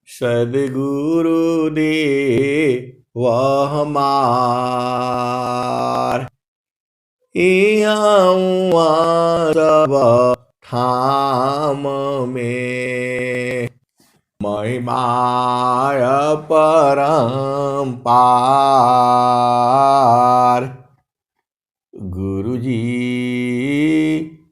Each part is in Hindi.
सदगुरु दे वह हमार सब ठाम में महिमाय परम्पार। गुरुजी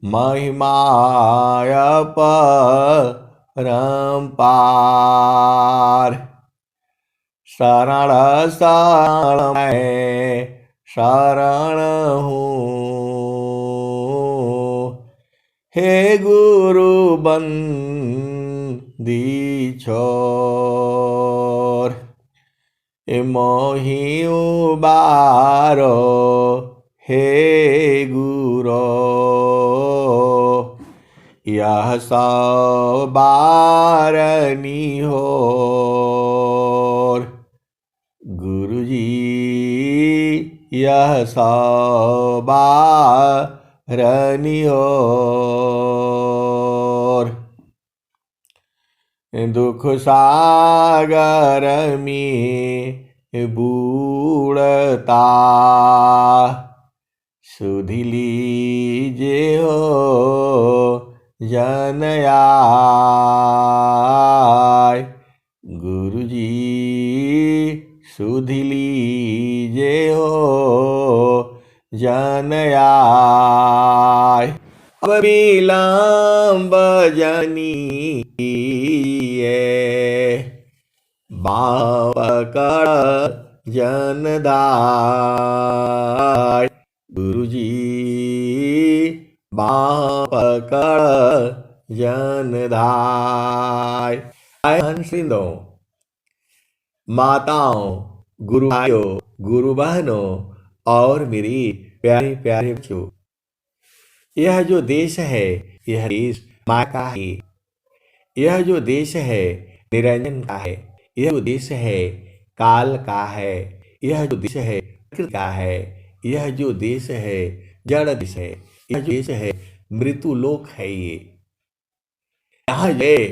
महिमाय परम्पार। शरण शरण मैं शरण हूँ, हे गुरु बंदी छोर। मोहि उबारो हे गुरो, यह सब बारनी हो। गुरुजी यह सब बारनी हो। दुख सागर में बूढ़ता सुधि लीजे हो जन आय। गुरुजी सुधि लीजे हो जन आय। अब विलंब जनी बाप कर जन दाय। गुरुजी बाप कर जन दाय। हंसिंदों, माताओं, गुरु भाइयों, गुरु बहनों और मेरी प्यारे प्यारे बच्चों, यह जो देश है यह देश माँ का है। यह जो देश है निरंजन का है। यह जो देश है काल का है। यह जो देश है प्रकृति का है। यह जो देश है जड़ देश है। यह जो देश है मृत्यु लोक है।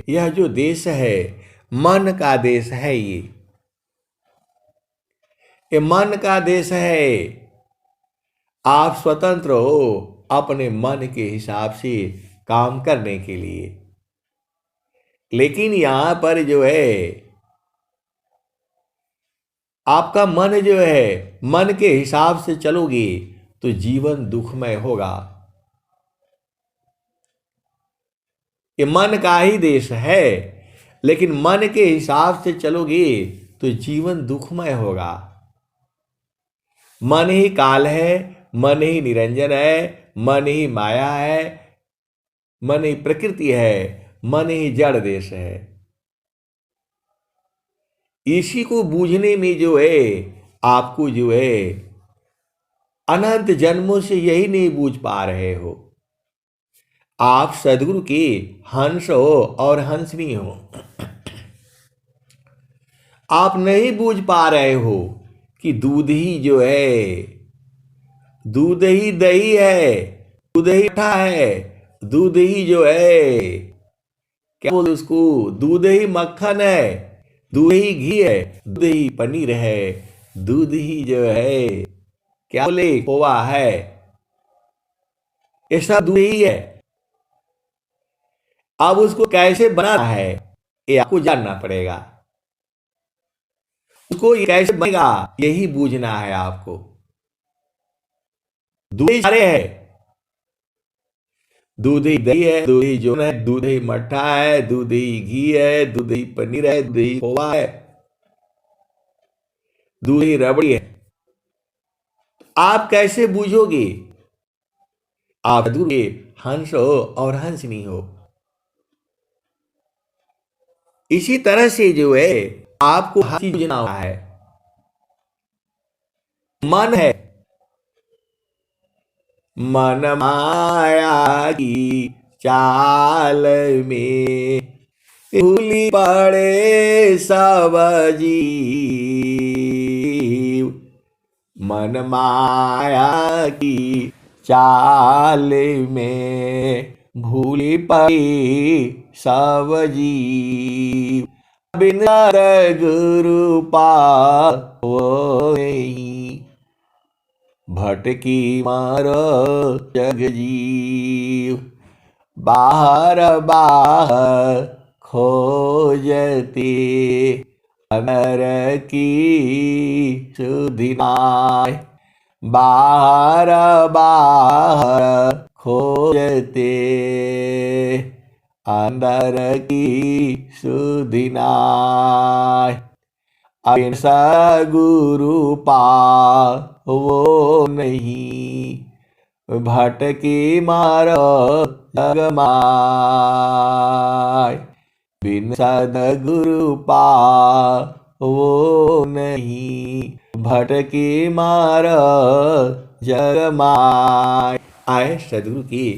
यह जो देश है मन का देश है। ये मन का देश है। आप स्वतंत्र हो अपने मन के हिसाब से काम करने के लिए, लेकिन यहां पर जो है आपका मन जो है मन के हिसाब से चलोगे तो जीवन दुखमय होगा। ये मन का ही देश है, लेकिन मन के हिसाब से चलोगे तो जीवन दुखमय होगा। मन ही काल है, मन ही निरंजन है, मन ही माया है, मन ही प्रकृति है, मन ही जड़ देश है। इसी को बूझने में जो है आपको जो है अनंत जन्मों से यही नहीं बूझ पा रहे हो। आप सदगुरु के हंस हो और हंसनी हो। आप नहीं बूझ पा रहे हो कि दूध ही जो है दूध ही दही है, दूध ही मट्ठा है, दूध ही जो है क्या बोलते उसको, दूध ही मक्खन है, दूध ही घी है, दूध ही पनीर है, दूध ही जो है क्या बोले खोआ है। ये सब दूध ही है। अब उसको कैसे बनाना है ये आपको जानना पड़ेगा। उसको ये कैसे बनेगा यही बूझना है आपको। दूध ही सारे है, दूध ही दही है, दूध ही जो है, दूध ही मट्ठा है, दूध ही घी है, दूध ही पनीर है, दूध ही खोआ है, दूध ही रबड़ी है। आप कैसे बूझोगे? आप दूर के हंस हो और हंसनी हो। इसी तरह से जो है आपको हर चीज बूझना है। मन है, मन माया की चाल में भूली पड़े सब जीव। मन माया की चाल में भूली पड़ी सब जीव, बिन सद्गुरु पावो नहीं, भटकी मारो जग जीव, बाहर बाहर खोजते अमर की सुधि नाय, बाहर बाहर खोजते अंदर की सुधि नाय, बिन सद्गुरु पावो नहीं, भटकी मारो जग माय, बिन सद्गुरु पावो नहीं, भटकी मारो जग माय। आए सद्गुरु की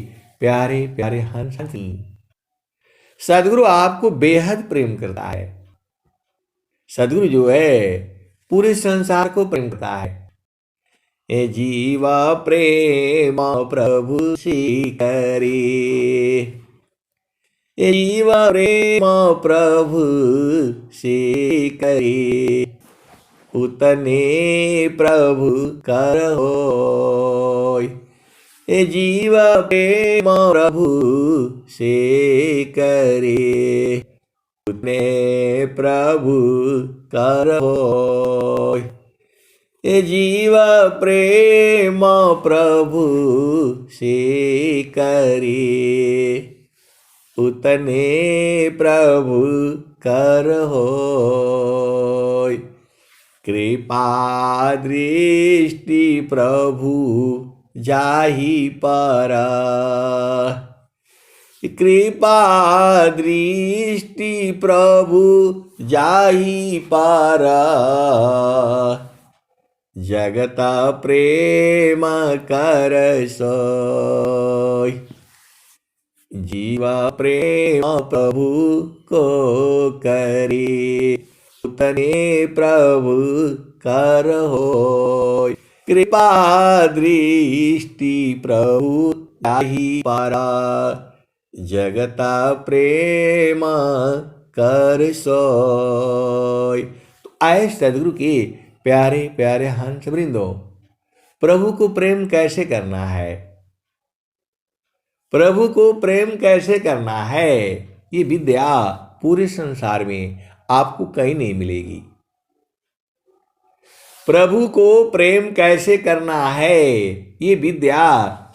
प्यारे प्यारे हंस हंसी। सद्गुरु आपको बेहद प्रेम करता है। सद्गुरु जो है पूरे संसार को प्रेम करता है। ए जीवा प्रेम प्रभु करे, ए जीवा प्रेम प्रभु से करे, उतने प्रभु करो। ए जीवा प्रेम प्रभु से करे, उतने प्रभु करो। ए जीव प्रेम प्रभु से करे, उतने प्रभु करहो। कृपा दृष्टि प्रभु जाहि पर, कृपा दृष्टि प्रभु जाहि पर, जगत प्रेम कर सोय। जीवा प्रेम प्रभु को करे, उतने प्रभु कर होय। कृपा दृष्टि प्रभु जाहि पर, जगत प्रेम कर सोय। तो आए सदगुरु के प्यारे प्यारे हंस वृंदो, प्रभु को प्रेम कैसे करना है, प्रभु को प्रेम कैसे करना है, ये विद्या पूरे संसार में आपको कहीं नहीं मिलेगी। प्रभु को प्रेम कैसे करना है, ये विद्या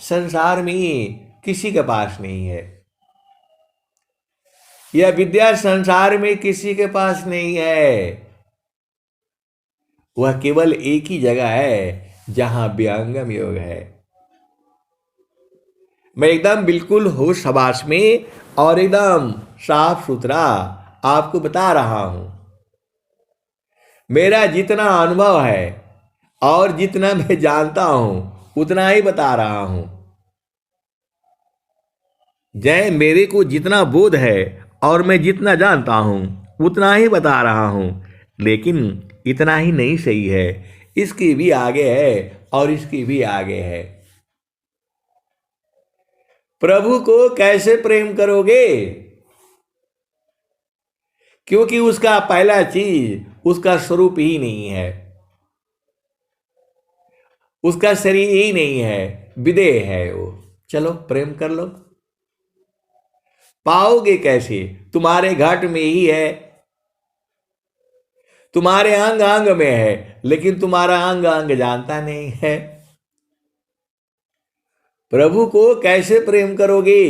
संसार में किसी के पास नहीं है। यह विद्या संसार में किसी के पास नहीं है। वह केवल एक ही जगह है जहां व्यंगम योग है। मैं एकदम बिल्कुल होश हवास में और एकदम साफ सुथरा आपको बता रहा हूं। मेरा जितना अनुभव है और जितना मैं जानता हूं उतना ही बता रहा हूं। जय मेरे को जितना बोध है और मैं जितना जानता हूं उतना ही बता रहा हूं। लेकिन इतना ही नहीं सही है, इसकी भी आगे है और इसकी भी आगे है। प्रभु को कैसे प्रेम करोगे, क्योंकि उसका पहला चीज उसका स्वरूप ही नहीं है, उसका शरीर ही नहीं है, विदेह है वो। चलो प्रेम कर लो। पाओगे कैसे, तुम्हारे घट में ही है, तुम्हारे अंग अंग में है, लेकिन तुम्हारा अंग अंग जानता नहीं है। प्रभु को कैसे प्रेम करोगे,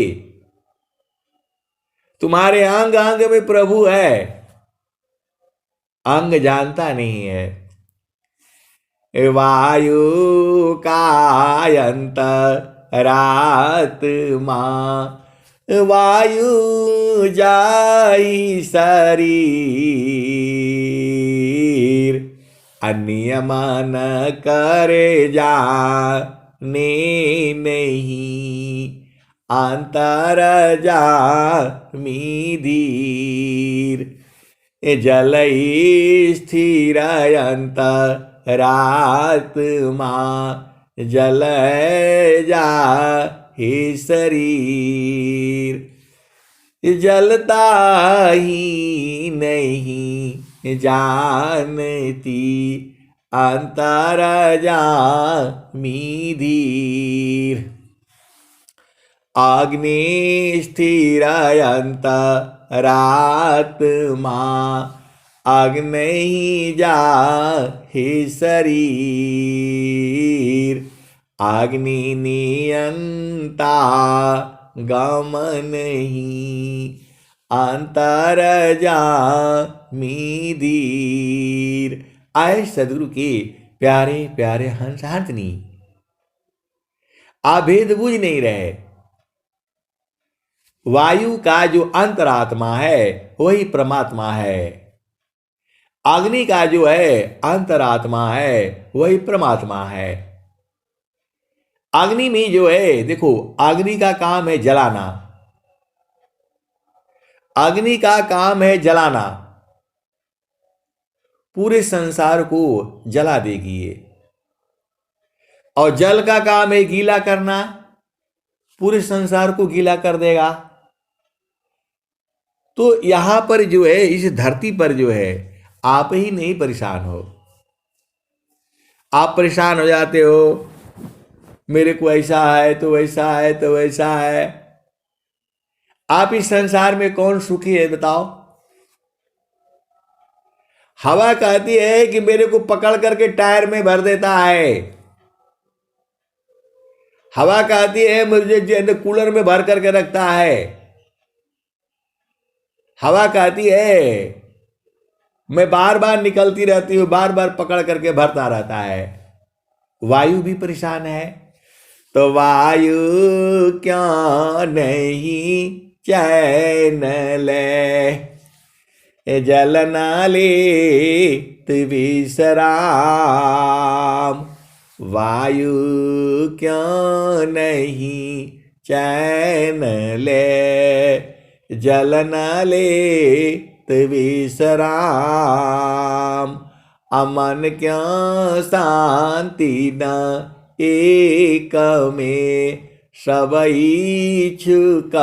तुम्हारे अंग अंग में प्रभु है, अंग जानता नहीं है। वायु कायंत रात्मा, वायु जाई शरीर, अन्य मन करे जाने नहीं, अंतर जामी धीर। जलई स्थिर अंतरात्मा, जल जा हे शरीर। जलता ही नहीं जानती अंतर जामी धीर। अग्नि स्थिरायंतरात्मा अग्नि जा हे शरीर। अग्नि नियंता गमन ही अंतर जामी धीर। आए सदगुरु के प्यारे प्यारे हंस हंसनी, आप भेद बूझ नहीं रहे। वायु का जो अंतरात्मा है वही परमात्मा है, अग्नि का जो है अंतरात्मा है वही परमात्मा है। अग्नि में जो है, देखो अग्नि का काम है जलाना, अग्नि का काम है जलाना, पूरे संसार को जला देगी ये। और जल का काम है गीला करना, पूरे संसार को गीला कर देगा। तो यहां पर जो है, इस धरती पर जो है, आप ही नहीं परेशान हो। आप परेशान हो जाते हो, मेरे को ऐसा है तो वैसा है तो वैसा है। आप इस संसार में कौन सुखी है बताओ? हवा कहती है कि मेरे को पकड़ करके टायर में भर देता है। हवा कहती है मुझे कूलर में भर करके रखता है। हवा कहती है मैं बार बार निकलती रहती हूं, बार बार पकड़ करके भरता रहता है। वायु भी परेशान है। तो वायु क्यों नहीं चैन ले, जल न ले विश्राम। वायु क्यों नहीं चैन ले, जल न ले विश्राम। अमन क्यों शांति न एक में, सब इच्छुक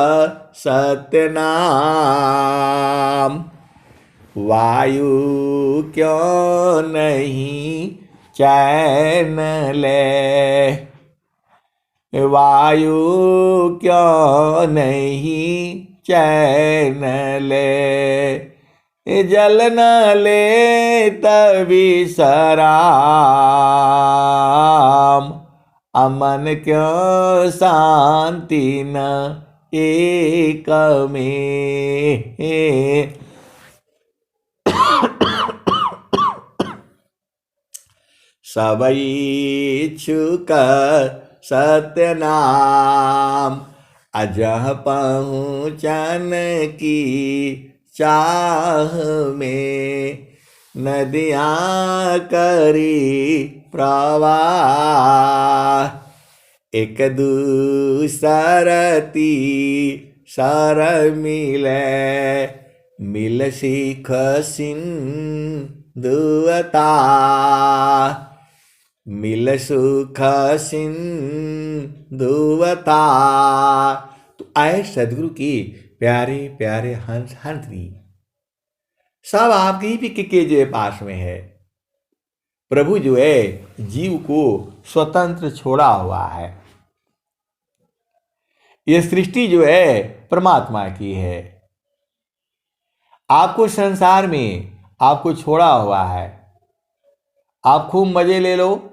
सत्यनाम। वायु क्यों नहीं चैन ले, वायु क्यों नहीं चैन ले, जल न ले विश्राम। अमन क्यों शांति न एक में, सब इच्छुक सत्यनाम। अजह पहुँचन की चाह में, नदियाँ करी प्रवाह। एक दूसरती सर मिले, मिल सीख सिंधुता। मिल सुख सिंधुता। तो आए सदगुरु की प्यारे प्यारे हंस हंसनी, सब आपके ही के जो है पास में है। प्रभु जो है जीव को स्वतंत्र छोड़ा हुआ है। यह सृष्टि जो है परमात्मा की है। आपको संसार में आपको छोड़ा हुआ है। आप खूब मजे ले लो,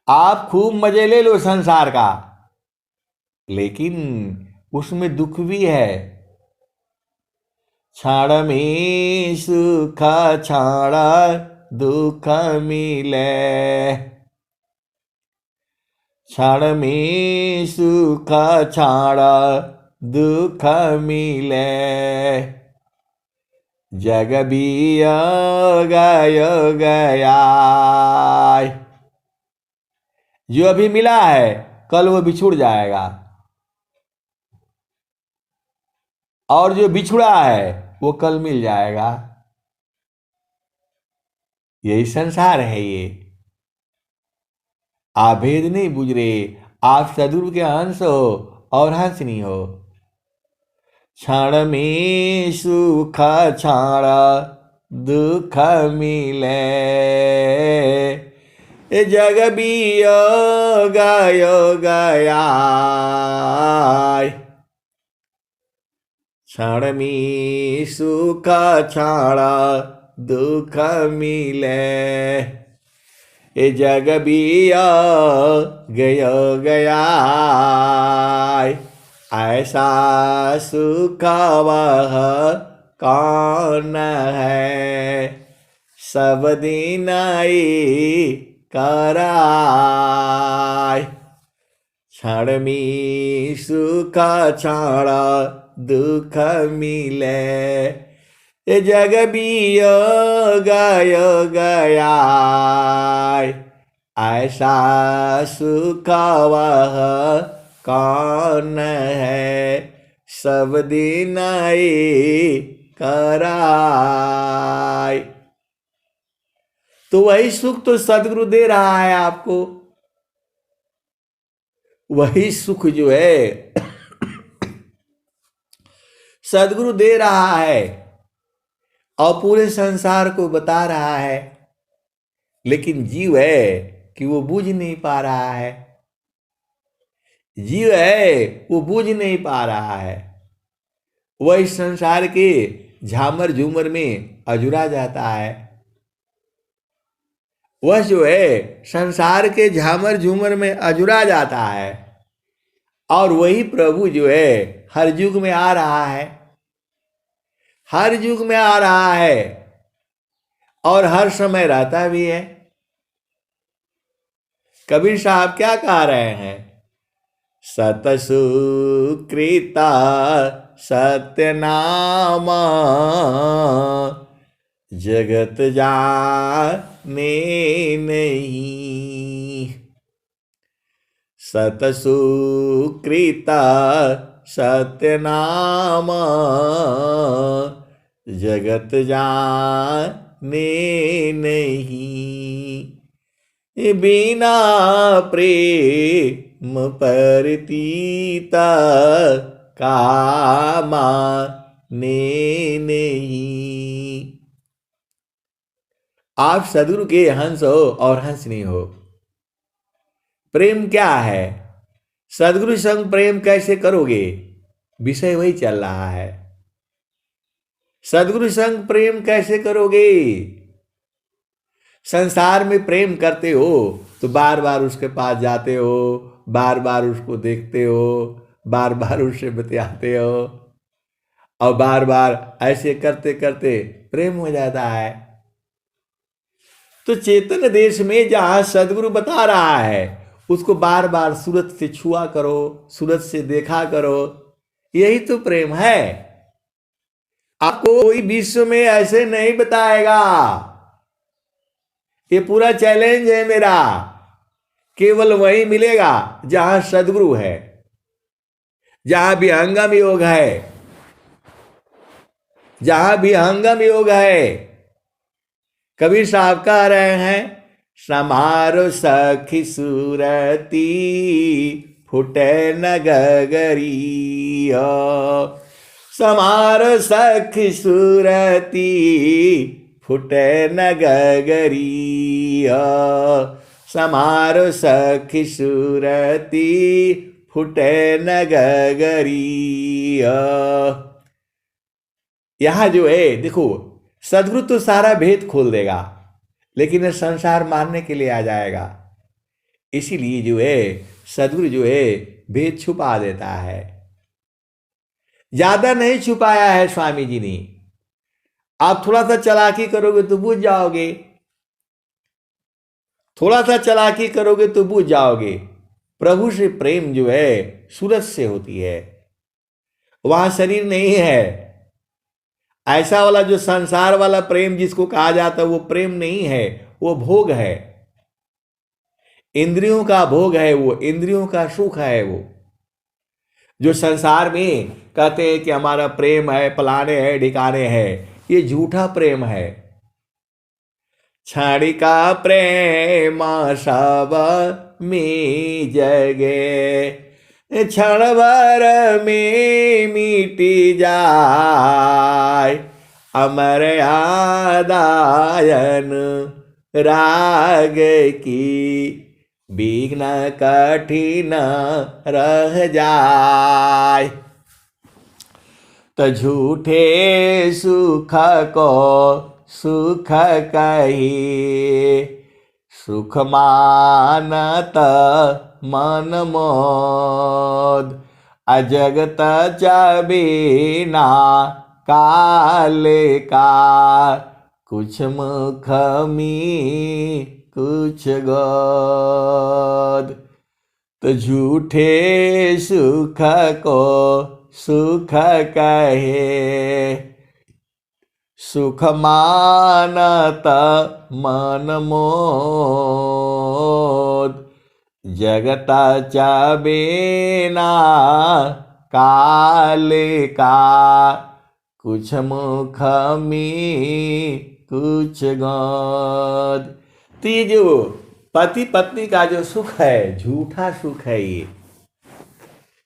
आप खूब मजे ले लो संसार का, लेकिन उसमें दुख भी है। क्षण में सुख क्षण दुख मिले, क्षण में सुख क्षण दुख मिले। जग भी गया, जो अभी मिला है कल वो बिछुड़ जाएगा, और जो बिछुड़ा है वो कल मिल जाएगा। यही संसार है। ये आप भेद नहीं बुझ रहे। आप सदगुरु के हंस हो और हंस नहीं हो। क्षण में सुख क्षण दुख मिले, जग वियोग योग आय। क्षण में सुख क्षण दुख मिले, जग वियोग योग आय। ऐसा सुख वह कौन है, सब दिन कराय। क्षण में सुख क्षण दुख मिले, जग वियोग योग आय। ऐसा सुख वह कौन है, सब दिन कराय। तो वही सुख तो सदगुरु दे रहा है आपको। वही सुख जो है सदगुरु दे रहा है और पूरे संसार को बता रहा है, लेकिन जीव है कि वो बूझ नहीं पा रहा है। जीव है वो बूझ नहीं पा रहा है। वह इस संसार के झामर झूमर में अजुरा जाता है। वह जो है संसार के झामर झूमर में अजुरा जाता है, और वही प्रभु जो है हर युग में आ रहा है, हर युग में आ रहा है और हर समय रहता भी है। कबीर साहब क्या कह रहे हैं? सतसुकृता सत्यनामा, जगत जाने नहीं। सतसुकृता सत्यनामा, जगत जाने नहीं। बिना प्रेम परतीता कामा ने नहीं। आप सदगुरु के हंस हो और हंस नहीं हो। प्रेम क्या है? सदगुरु संग प्रेम कैसे करोगे? विषय वही चल रहा है। सदगुरु संग प्रेम कैसे करोगे? संसार में प्रेम करते हो तो बार बार उसके पास जाते हो, बार बार उसको देखते हो, बार बार उससे बतियाते हो, और बार बार ऐसे करते करते प्रेम हो जाता है। तो चेतन देश में जहां सदगुरु बता रहा है उसको बार बार सूरत से छुआ करो, सूरत से देखा करो, यही तो प्रेम है। आपको कोई विश्व में ऐसे नहीं बताएगा। ये पूरा चैलेंज है मेरा। केवल वही मिलेगा जहां सदगुरु है, जहां विहंगम योग है, जहां विहंगम योग है। कबीर साहब कह रहे हैं, समारो सखी सूरती फुटे न गगरी। समारो सखी सूरती फुटे न गगरी। समारो सखी सूरती फुटे न गगरी। यहां जो है देखो, सदगुरु तो सारा भेद खोल देगा, लेकिन संसार मारने के लिए आ जाएगा। इसीलिए जो है सदगुरु जो है भेद छुपा देता है। ज्यादा नहीं छुपाया है स्वामी जी ने। आप थोड़ा सा चालाकी करोगे तो बूझ जाओगे, थोड़ा सा चालाकी करोगे तो बूझ जाओगे। प्रभु से प्रेम जो है सूरत से होती है, वहां शरीर नहीं है। ऐसा वाला जो संसार वाला प्रेम जिसको कहा जाता है वो प्रेम नहीं है, वो भोग है, इंद्रियों का भोग है, वो इंद्रियों का सुख है। वो जो संसार में कहते हैं कि हमारा प्रेम है, फलाने है, ढिकाने है, ये झूठा प्रेम है। क्षणिका प्रेम सब में जगे, क्षण भर में मिटी जाय अमर आदायन राग की विघ्न कठिन रह जाय। तो झूठे सुख को सुख कही सुख मानत मन मोद अजगत चबीना काल का कुछ मुख में कुछ गोद। तो झूठे सुख को सुख कहे सुख मानत मन मोद जगत चबेना काल का कुछ मुख में कुछ गोद। तो ये जो पति पत्नी का जो सुख है झूठा सुख है, ये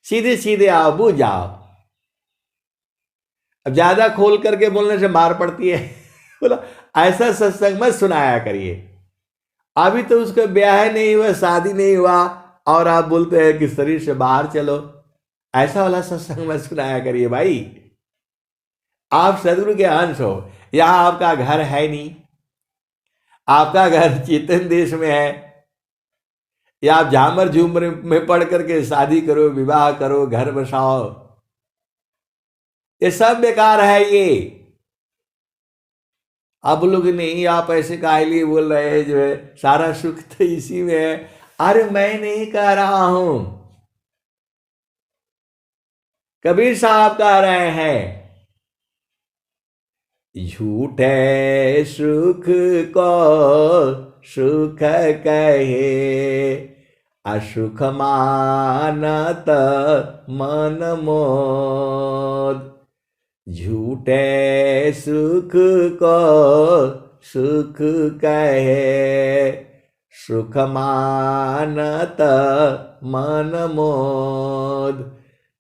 सीधे सीधे आओ बुझ जाओ। अब ज्यादा खोल करके बोलने से मार पड़ती है। बोला ऐसा सत्संग मत सुनाया करिए, अभी तो उसका ब्याह नहीं हुआ, शादी नहीं हुआ और आप बोलते हैं कि शरीर से बाहर चलो। ऐसा वाला सत्संग मत सुनाया करिए भाई। आप सदगुरु के अंश हो, यहां आपका घर है नहीं, आपका घर चेतन देश में है, या आप झामर झूमर में पढ़ करके शादी करो, विवाह करो, घर बसाओ, ये सब बेकार है। ये आप लोग नहीं, आप ऐसे काहे लिए बोल रहे हैं, जो है सारा सुख तो इसी में है। अरे मैं नहीं कह रहा हूं, कबीर साहब कह रहे हैं झूठे सुख को सुख कहे असुख मानत मन मोद। झूठे सुख को सुख कहे सुख मानत मन मोद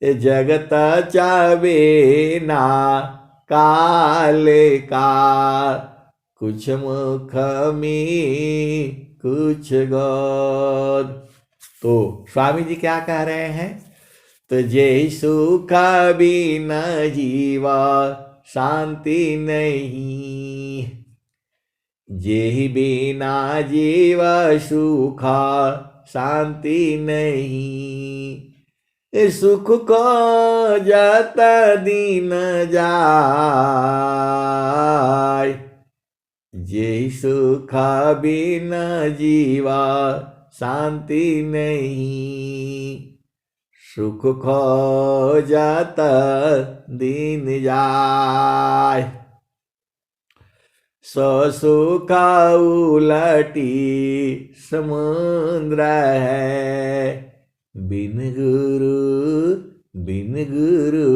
जगत चावेना काल का कुछ मुख में कुछ गोद। तो स्वामी जी क्या कह रहे हैं, तो जय सुख बिना जीवा शांति नहीं, जेहि बिना जीवा सुख शांति नहीं। सुख को जत दिन जाय, जेहि सुख बिना जीवा शांति नहीं। सुख खो जत दिन जाय, सो सुख उलटी समुद्र है। बिन गुरु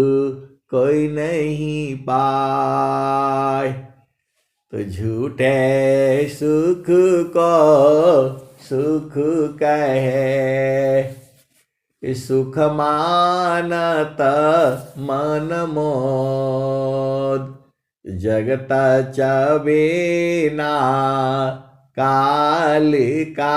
कोई नहीं पाए। तो झूठे सुख को सुख कहे सुख मानत मन मोद। जगत चबेना काल का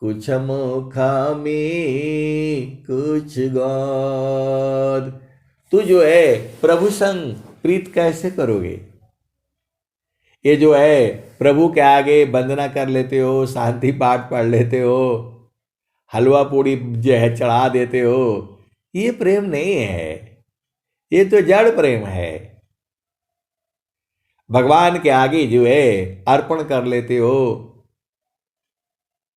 कुछ मुख में कुछ गोद। तू जो है प्रभु संग प्रीत कैसे करोगे? ये जो है प्रभु के आगे वंदना कर लेते हो, शांति पाठ पढ़ लेते हो, हलवा पूड़ी जो है चढ़ा देते हो, ये प्रेम नहीं है, ये तो जड़ प्रेम है। भगवान के आगे जो है अर्पण कर लेते हो,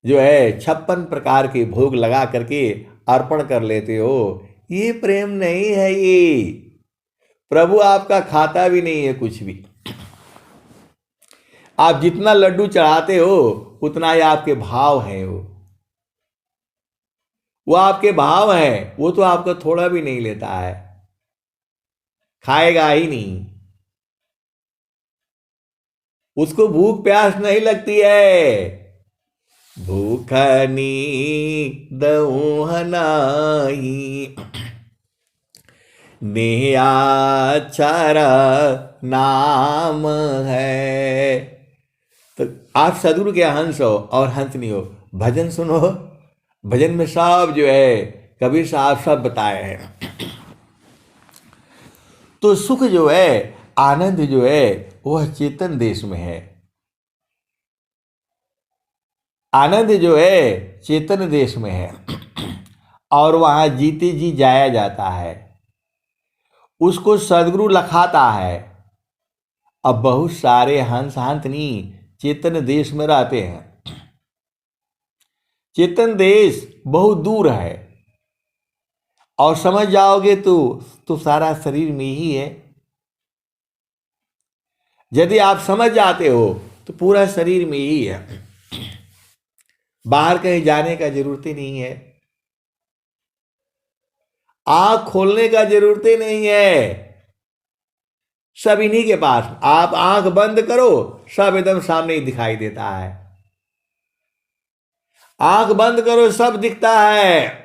जो है 56 प्रकार के भोग लगा करके अर्पण कर लेते हो, ये प्रेम नहीं है। ये प्रभु आपका खाता भी नहीं है कुछ भी। आप जितना लड्डू चढ़ाते हो उतना ही आपके भाव हैं। वो आपके भाव हैं, वो तो आपका थोड़ा भी नहीं लेता है, खाएगा ही नहीं, उसको भूख प्यास नहीं लगती है। भूख नींद नहीं, नियाचर नाम है। तो आप सदगुरु के हंस हो और हंस नहीं हो, भजन सुनो। भजन में सब जो है कबीर साहब सब बताए हैं। तो सुख जो है, आनंद जो है, वह चेतन देश में है। आनंद जो है चेतन देश में है, और वहां जीते जी जाया जाता है। उसको सदगुरु लखाता है। अब बहुत सारे हंस हंसनी चेतन देश में रहते हैं। चेतन देश बहुत दूर है, और समझ जाओगे तो सारा शरीर में ही है। यदि आप समझ जाते हो तो पूरा शरीर में ही है, बाहर कहीं जाने का जरूरत ही नहीं है, आंख खोलने का जरूरत ही नहीं है, सब इन्हीं के पास। आप आंख बंद करो, सब एकदम सामने ही दिखाई देता है। आंख बंद करो, सब दिखता है।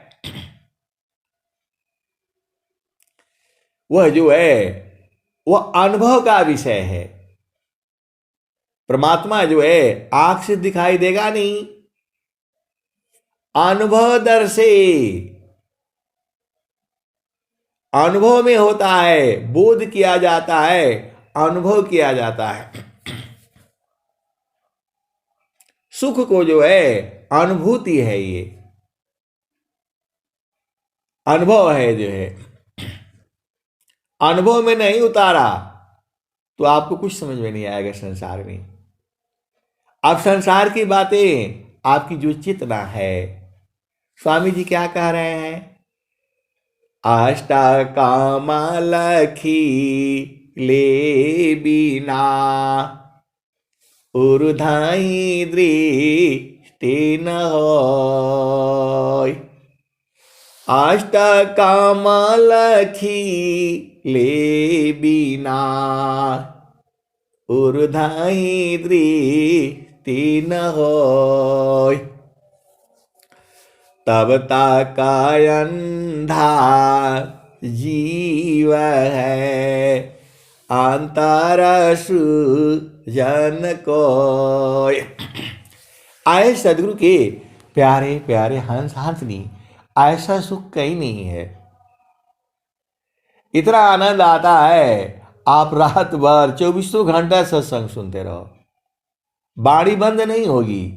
वह जो है वह अनुभव का विषय है। परमात्मा जो है आंख से दिखाई देगा नहीं, अनुभव दर से, अनुभव में होता है, बोध किया जाता है, अनुभव किया जाता है। सुख को जो है अनुभूति है, ये अनुभव है जो है। अनुभव में नहीं उतारा तो आपको कुछ समझ में नहीं आएगा संसार में। अब संसार की बातें आपकी जो चेतना है, स्वामी जी क्या कह रहे हैं? अष्टकामलखी ले बिना उर्धाई दृष्टि न होय। अष्टकामलखी ले बिना उर्धाई दृष्टि न होय। तब तक अंधा जीव है अंतर सृजन को। आए सदगुरु के प्यारे प्यारे हंस हंसनी, ऐसा सुख कहीं नहीं है। इतना आनंद आता है, आप रात भर 24 घंटा सत्संग सुनते रहो, बाणी बंद नहीं होगी।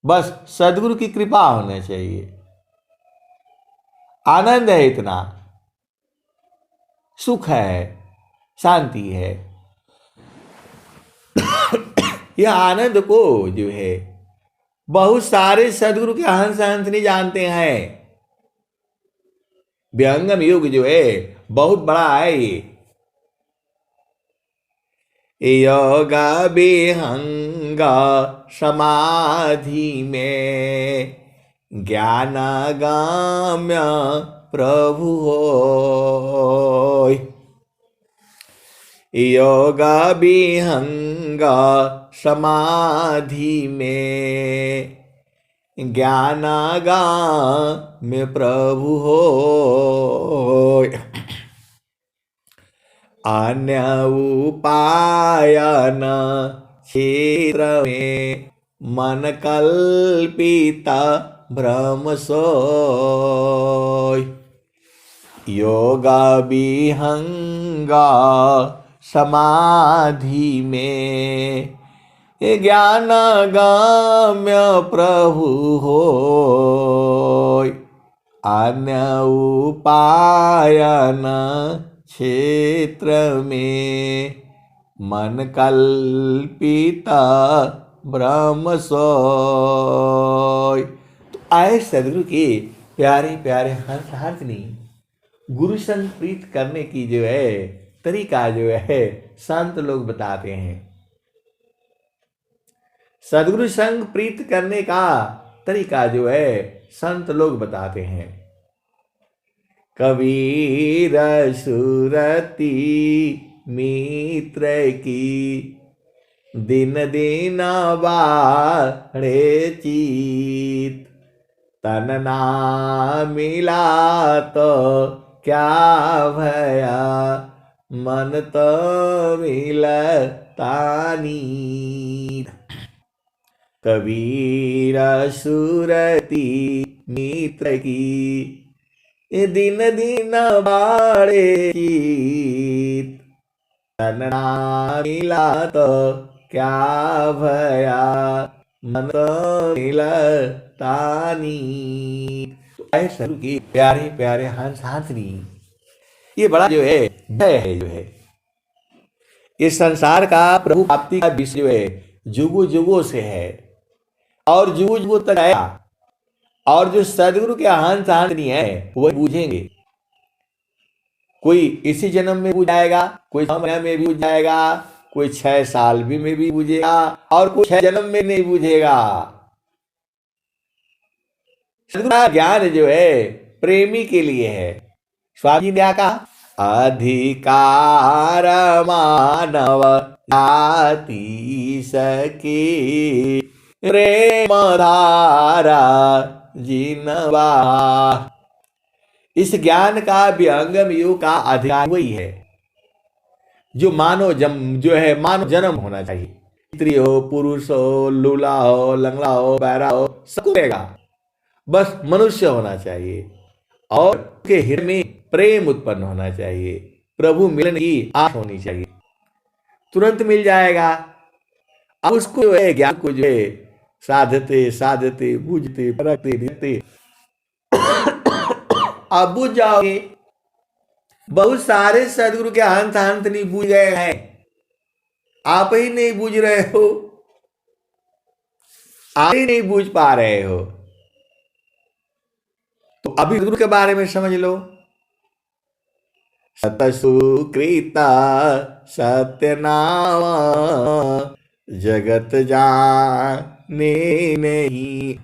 बस सदगुरु की कृपा होनी चाहिए। आनंद है, इतना सुख है, शांति है। यह आनंद को जो है बहुत सारे सदगुरु के हंस हंस नहीं जानते हैं। व्यंगम युग जो है बहुत बड़ा है। ये योगा विहंगा समाधि में ज्ञानगाम्य प्रभु होय। योगा विहंगा समाधि में ज्ञानगाम्य प्रभु होय। अन्य उपायन क्षेत्र में मन कल्पिता भ्रम सोय। योगा विहंगा समाधि में ज्ञानगाम्य प्रभु होय। अन्य उपायन क्षेत्र में मन कल्पिता ब्रह्म सोय। तो आए सदगुरु के प्यारे प्यारे हंस हंसनी, गुरु संग प्रीत करने की जो है तरीका जो है संत लोग बताते हैं। सदगुरु संग प्रीत करने का तरीका जो है संत लोग बताते हैं। कबीर सुरती मित्र की दिन दिन बाढ़े चित, तन ना मिला तो क्या भया, मन तो मिलता नीर। कबीर सुरती मित्र की, दिन दिन बाढ़े चित, तन ना मिला तो क्या भया, मन तो मिलता नीर। ऐसा की प्यारे प्यारे हंस हाथनी, ये बड़ा जो है भय है, जो है इस संसार का प्रभु प्राप्ति का विषय जो है जुगु जुगु से है और जुगु जुगु तक आया। और जो सदगुरु के हंस हाथनी है वही बूझेंगे। कोई इसी जन्म में बूझ जाएगा, कोई 6 महीने में भी बूझ जाएगा, कोई 6 साल भी में भी बूझेगा और कोई 6 जन्म में नहीं बूझेगा। सदगुरु का ज्ञान जो है प्रेमी के लिए है। स्वामी जी ने क्या कहा? अधिकार मानव जाति सकी, प्रेम धारा जिनवा। इस ज्ञान का विहंगम युग का अधिकार वही है जो मानव जन्म होना चाहिए। स्त्री हो, पुरुष हो, लूला हो, लंगड़ा हो, बहरा हो, सबको मिलेगा, बस मनुष्य होना चाहिए और उसके हृदय में प्रेम उत्पन्न होना चाहिए, प्रभु मिलन की आस होनी चाहिए, तुरंत मिल जाएगा। अब उसको जो है ज्ञान को जो है साधते साधते बूझते परखते देखते अब बुझ जाओगे। बहुत सारे सदगुरु के हंस हंस नहीं बूझ गए हैं, आप ही नहीं बूझ रहे हो, आप ही नहीं बूझ पा रहे हो। तो अभी गुरु के बारे में समझ लो। सतसुकृता सत्यनाम, जगत जाने नहीं।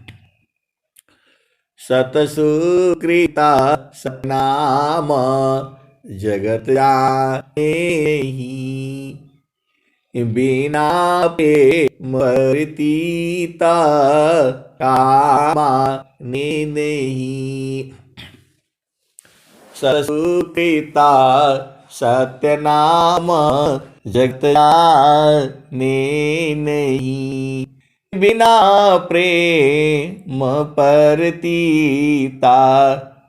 सतसुकृता सतनाम, जगत जाने नहीं। बिना प्रेम वर्तीता कामाने नहीं। सतसुकृता सत्यनाम, जगत जाने नहीं। बिना प्रेम परतीता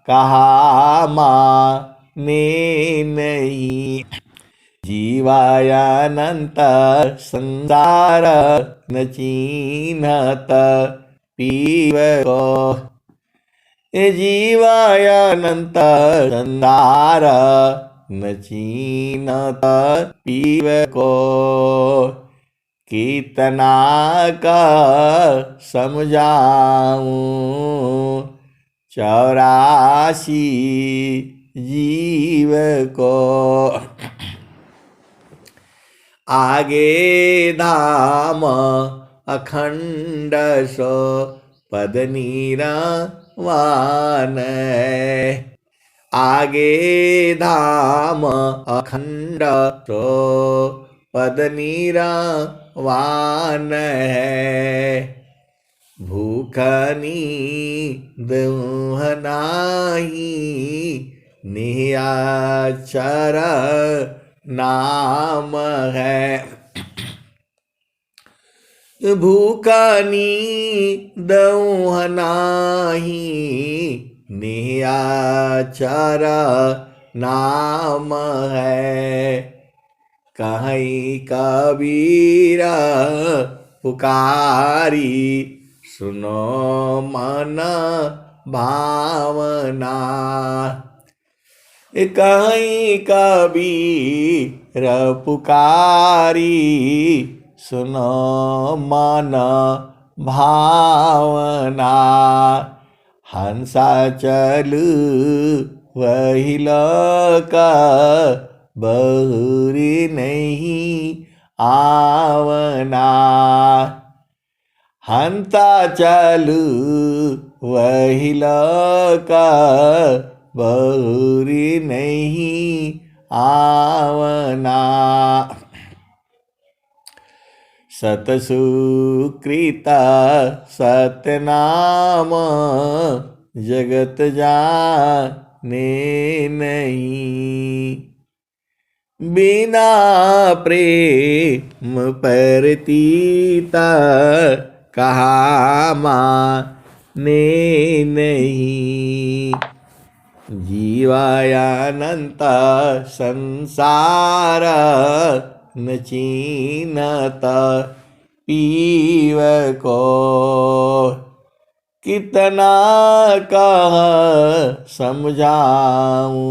कहा माने नहीं। जीवायानंत संसार न चीन्हत पीव को। जीवायानंत संसार न चीन्हत पीव को। कितना का समझाऊं 84 जीव को। आगे धाम अखंड सो पद नीरवान। आगे धाम अखंड सो पद नीरवान है। भूख नींद नाही नियाचर नाम है। भूखा नींद नाही नियाचर नाम है। कहीं कबीर पुकारी सुनो मन भावना। कहीं कबीर पुकारी सुनो मन भावना। हंसा चलू वही लोक बहुरी नहीं आवना। हंता चलू वही लोक बहुरी नहीं आवना। सतसुकृता सतनाम जगत जाने नहीं। बिना प्रेम परतीता कहा माने नहीं। जीवायानंत संसार न चीनता पीव को। कितना कह समझाऊं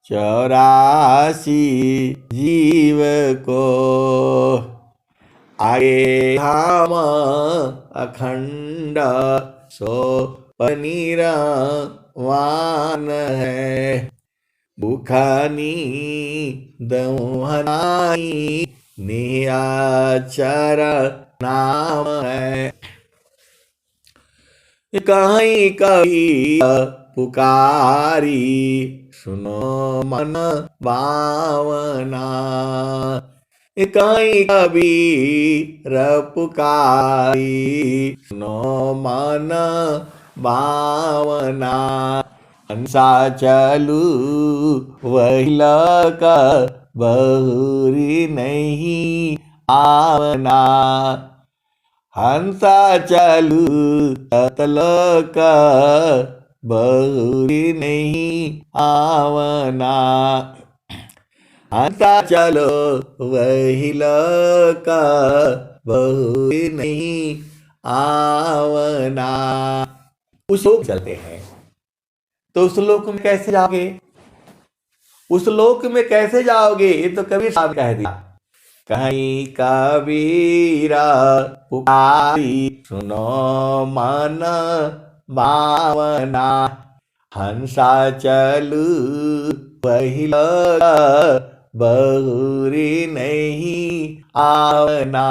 84 जीव को। आगे हम अखंड सो पनिरवान है। बुखानी दौहनाई नियाचर नाम है। कहीं कभी पुकारी सुनो मन भावना। कहीं कबीर पुकारी सुनो मन भावना। हंसा चलू वही लक बहुरी नहीं आवना। हंसा चलू ततलक बहुरी नहीं आवना। हंसा चलो वही लक बहुरी नहीं आवना। उस लोक चलते हैं तो उस लोक में कैसे जाओगे? उस लोक में कैसे जाओगे? ये तो कबीर साहब कह दिया। कहीं कबीरा पुकारी सुनो मन भावना। हंसा चलू वही लक बहुरी नहीं आवना।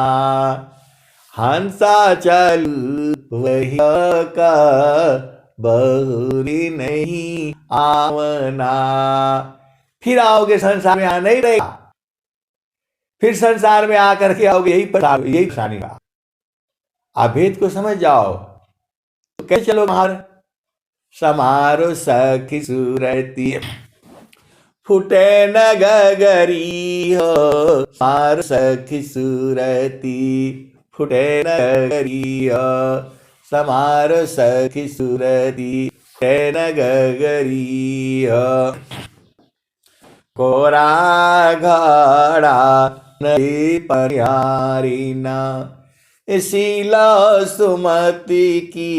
हंसा चलू वही लक बहुरी नहीं आवना। फिर आओगे संसार में, आ नहीं रहेगा। फिर संसार में आकर के आओगे, यही परेशानी का। आप भेद को समझ जाओ तो कैसे चलो बाहर। समारो सखी सूरती फूटे न गगरी हो। समारो सखी सूरती फूटे न गगरी हो। समारो सखी सूरती फूटे न गगरी हो। कोरा घड़ा नदी परिहारी ना। शीला सुमति की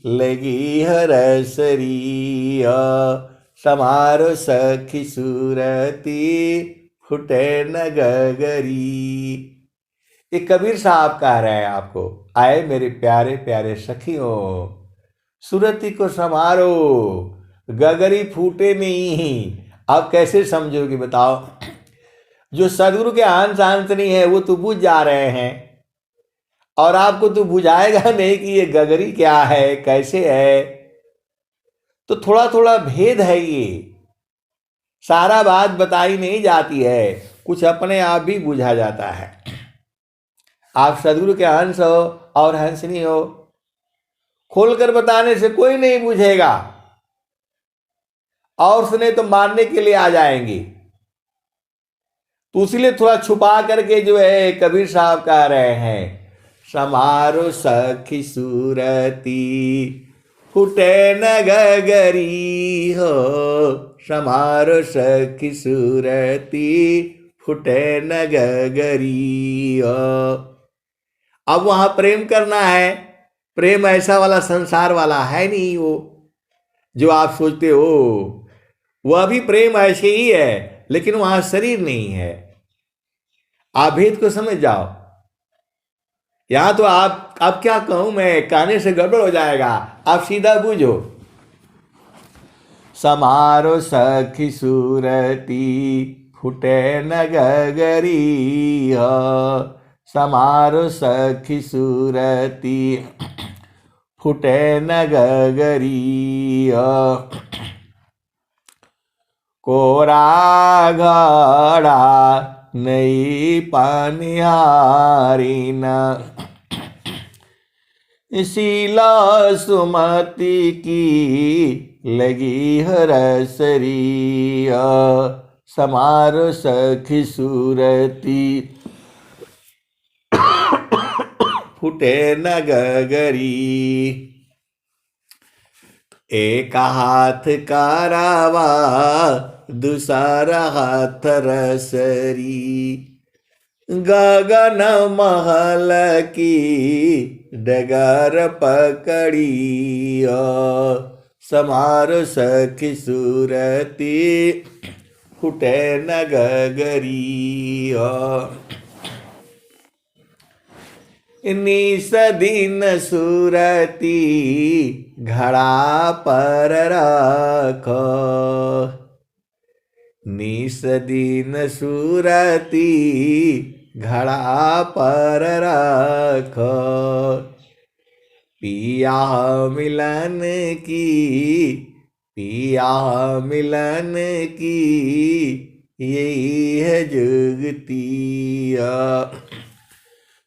लगी हरसरिया। समारो सखी सूरती फुटे न गगरी। ये कबीर साहब कह रहे हैं आपको, आए मेरे प्यारे प्यारे सखियों, सूरती को समारो, गगरी फूटे नहीं। आप कैसे समझोगे बताओ? जो सदगुरु के अंश अंश नहीं है वो तो बुझ जा रहे हैं, और आपको तो बुझाएगा नहीं कि ये गगरी क्या है, कैसे है। तो थोड़ा थोड़ा भेद है, ये सारा बात बताई नहीं जाती है, कुछ अपने आप भी बुझा जाता है। आप सदगुरु के अंश हो और हंसनी हो, खोलकर बताने से कोई नहीं बुझेगा, और सुने तो मारने के लिए आ जाएंगे। तो इसलिए थोड़ा छुपा करके जो है कबीर साहब कह रहे हैं, समारो सखी सूरती फुटे न गगरी हो। समारो सखी सूरती फुटे न गगरी हो। अब वहां प्रेम करना है। प्रेम ऐसा वाला संसार वाला है नहीं, वो जो आप सोचते हो। वह भी प्रेम ऐसे ही है, लेकिन वहां शरीर नहीं है। आप भेद को समझ जाओ। यहां तो आप क्या कहूं मैं, कहने से गड़बड़ हो जाएगा, आप सीधा बूझो। समारो सखी सूरती फुटे न गगरी हो। समारो सखी सूरती फुटे न गगरी हो। कोरा घड़ा नई पानिहारी न। शीला सुमति की लगी हरसरिया, समारो सखी सूरती फूटे न गगरी। एक हाथ कारावा दूसरा हाथ रसरी, गगन महल की डगर पकड़ी, समारो सखी सूरती फूटे न गगरी। निस दिन सूरती घड़ा पर रखो, निस दिन सूरती घड़ा पर रखो। पिया मिलन की, पिया मिलन की यही है जुगतिया,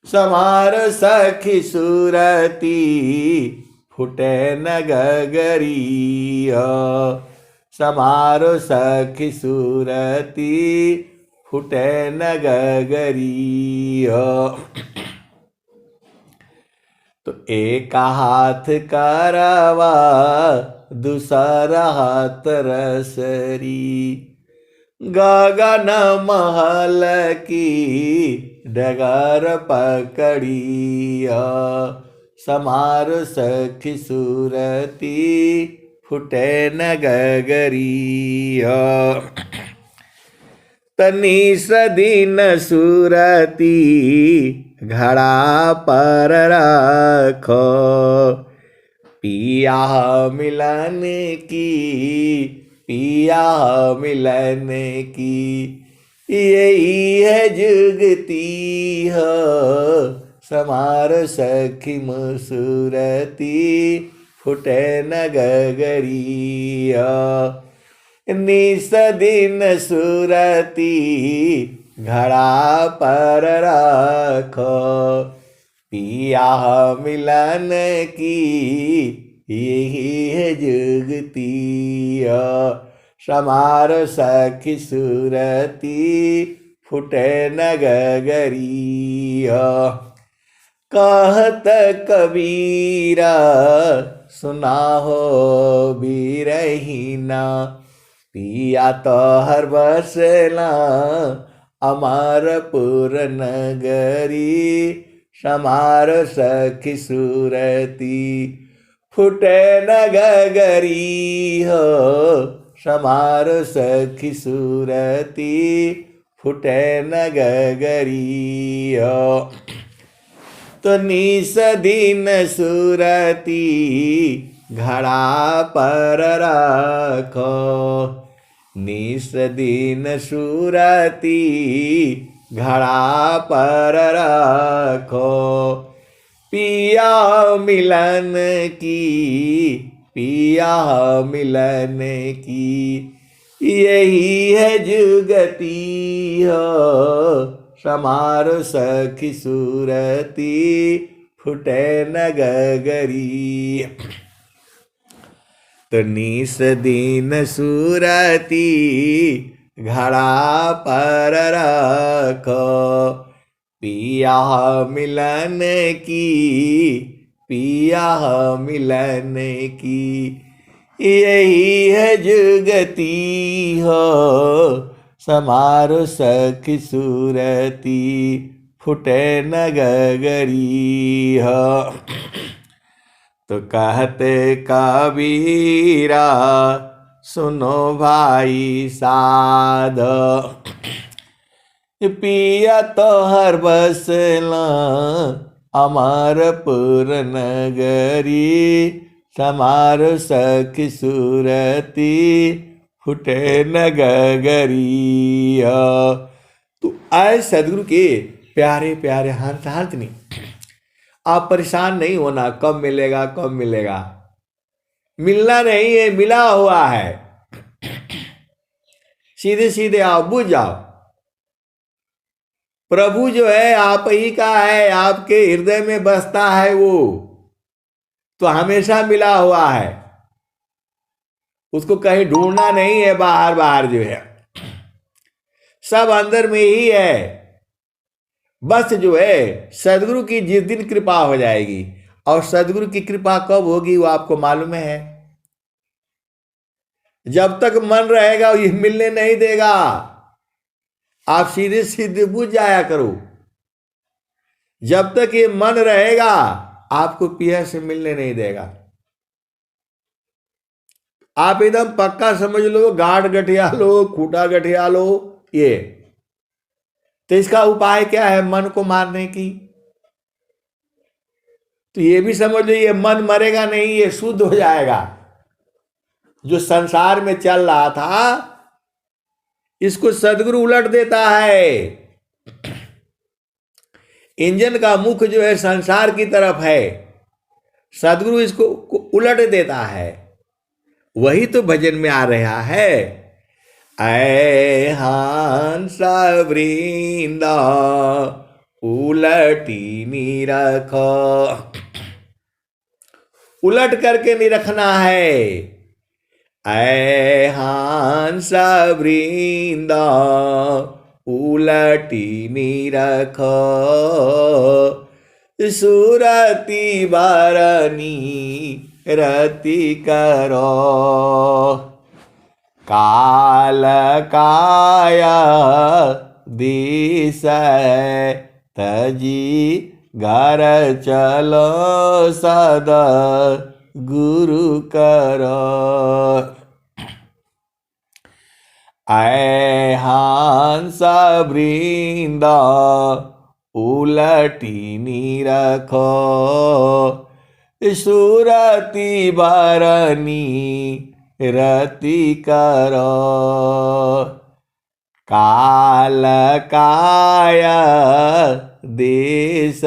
समारो सखी सूरती फूटे न गगरिया, समारो सखी सूरती फूटे न गगरिया। तो एक हाथ करवा दूसरा हाथ रसरी, गगन महल की डगर पकड़िया, समारो सखी सूरती फूटे न गगरिया। तनिस दिन सूरती घड़ा पर रखो, पिया मिलन की, पिया मिलन की यही है जुगती हो, समारो सखी सूरती फूटे न गगरिया। निस दिन सूरती घड़ा पर रखो, पिया मिलन की यही है जुगतिया, समारो सखी सूरती फूटे न गगरिया। कहत कबीरा सुना हो बिरहीना, पिया तो हर बसला अमरपुर नगरी, समारो सखी सूरती फूटे न गगरी हो, समारो सखी सूरती फूटे न गगरी हो। तो निस दिन सूरती घड़ा पर रखो, निस दिन सूरती घड़ा पर रखो, पिया मिलन की, पिया मिलन की यही है जुगती हो, समारो सखी सूरती फूटे न गगरी। तो निस दिन सूरती घड़ा पर रखो, पिया मिलन की, पिया मिलन की यही है जुगती हो, समारो सखी सूरती फूटे न गगरी हो। तो कहते कबीरा सुनो भाई साध, पिया तो हर बसला अमरपुर नगरी, समारो सखी सूरती फूटे न गगरिया। तो आए सदगुरु के प्यारे प्यारे हंस हंसनी, आप परेशान नहीं होना कब मिलेगा कब मिलेगा, मिलना नहीं है मिला हुआ है, सीधे सीधे आओ बुझ जाओ। प्रभु जो है आप ही का है, आपके हृदय में बसता है, वो तो हमेशा मिला हुआ है, उसको कहीं ढूंढना नहीं है बाहर बाहर, जो है सब अंदर में ही है। बस जो है सदगुरु की जिस दिन कृपा हो जाएगी, और सदगुरु की कृपा कब होगी वो आपको मालूम है। जब तक मन रहेगा ये मिलने नहीं देगा। आप सीधे सीधे बुझ जाया करो। जब तक ये मन रहेगा आपको पिया से मिलने नहीं देगा। आप एकदम पक्का समझ लो, गाढ़ गठिया लो, खूटा गठिया लो, ये तो इसका उपाय क्या है मन को मारने की? तो ये भी समझ लो ये मन मरेगा नहीं, ये शुद्ध हो जाएगा। जो संसार में चल रहा था इसको सदगुरु उलट देता है। इंजन का मुख जो है संसार की तरफ है, सदगुरु इसको उलट देता है। वही तो भजन में आ रहा है, ऐ हंस वृंद उलटी निरख। उलट करके नहीं रखना है। ऐ हंस वृंद उलटी निरख, सुरति बरनी रति करो। काल काया दिस तजी घर चलो सद गुरु करो। ऐ हंस वृंद उलटी निरखो, सुरति बरनी रति करो। काल काया देश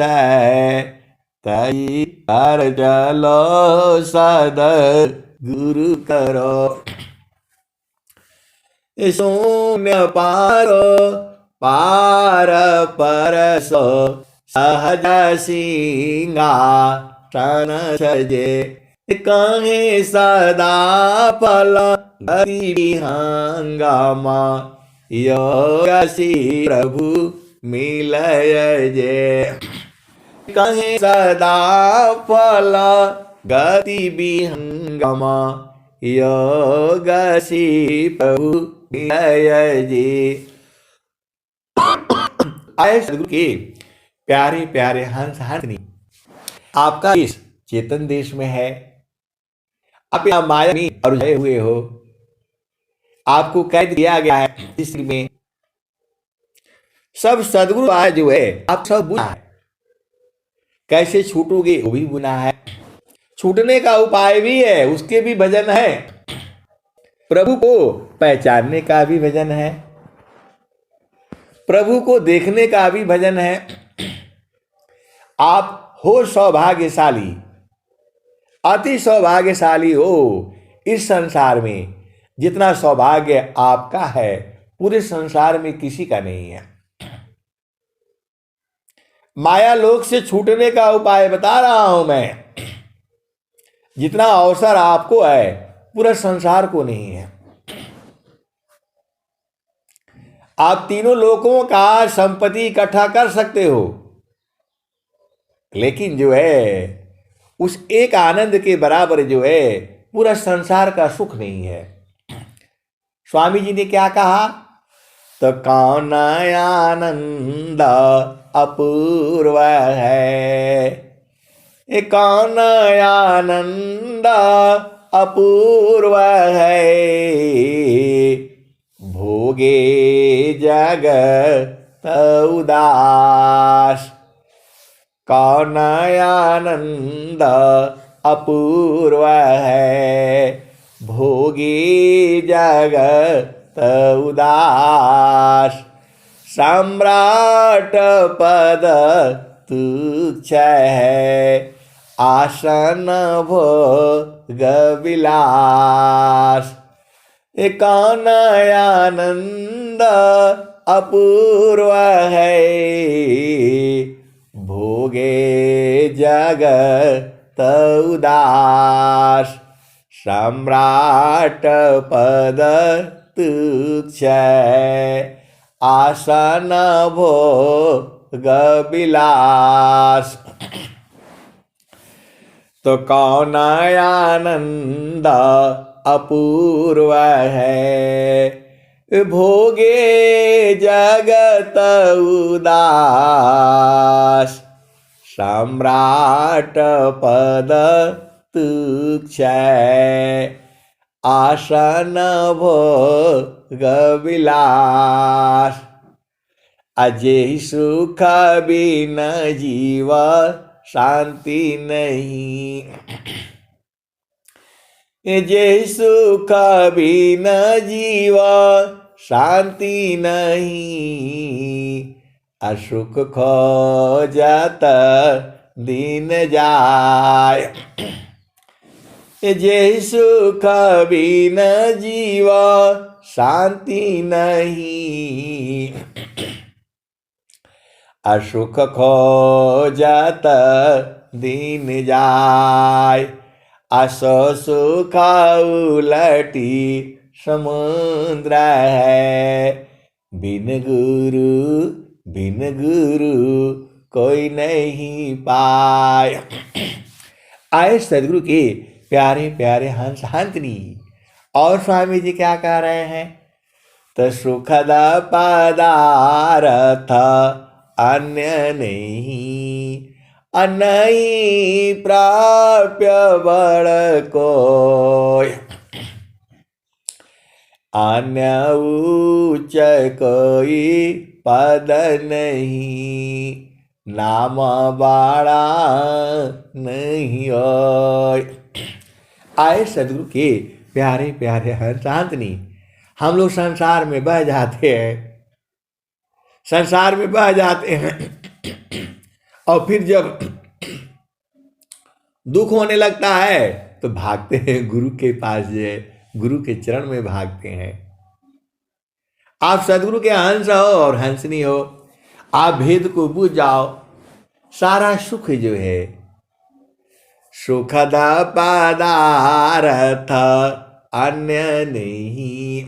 तई कर चलो सद गुरु करो। शून्य पारो पार परस सहज सिंगा सन सजे, कहे सदा फल गति हंगामा, योग श्री प्रभु मिलय जे। कहे सदा फल गति विहंगमा, योग श्री प्रभु मिलय जे। आए सदगुरु के प्यारे प्यारे हंस हंसनी, आपका इस चेतन देश में है। आप यहाँ माया में उलझे हुए हो, आपको कैद किया गया है इस में। सब सदगुरु आए जो है आप सब बुना है। कैसे छूटोगे वो भी बुना है। छूटने का उपाय भी है, उसके भी भजन है। प्रभु को पहचानने का भी भजन है, प्रभु को देखने का भी भजन है। आप हो सौभाग्यशाली, अति सौभाग्यशाली हो इस संसार में। जितना सौभाग्य आपका है पूरे संसार में किसी का नहीं है। माया लोक से छूटने का उपाय बता रहा हूं मैं। जितना अवसर आपको है पूरा संसार को नहीं है। आप तीनों लोकों का संपत्ति इकट्ठा कर सकते हो, लेकिन जो है उस एक आनंद के बराबर जो है पूरा संसार का सुख नहीं है। स्वामी जी ने क्या कहा? तो कौन आनंद अपूर्व है, कौन आनंद अपूर्व है, भोगे जगत उदास। कौन आनंद अपूर्व है, भोगी जगत उदास। सम्राट पद तुच्छ है, आसन भोग विलास। कौन आनंद अपूर्व है, भोगे जगत उदास, सम्राट पद तुच्छ, आसन भोग विलास। तो कौन आनंद अपूर्व है, भोगे जगत उदास, सम्राट पद तुच्छ, आसन भोग विलास। अजेहि सुख बिन जीव शांति नहीं, जेहि सुख बिन जीव शांति नहीं, असुख खोजत दिन जाय। जेहि सुख बिन जीव शांति नहीं, असुख खोजत दिन जाय। असो सुख उलटी समुद्र है, बिन गुरु कोई नहीं पाए। आए सदगुरु के प्यारे प्यारे हंस हंसनी। और स्वामी जी क्या कह रहे हैं, तो सुखद पदार्थ अन्य नहीं, नहीं प्राप्य बड़ कोय, अन्य उच्च कोई पद नहीं, नाम बाड़ा नहीं होय। आए सदगुरु के प्यारे प्यारे हंसांतनी। हम लोग संसार में बह जाते हैं, संसार में बह जाते हैं, और फिर जब दुख होने लगता है तो भागते हैं गुरु के पास, गुरु के चरण में भागते हैं। आप सदगुरु के हंस हो और हंसनी हो, आप भेद को बुझ जाओ, सारा सुख जो है सुखद पदार्थ अन्य नहीं,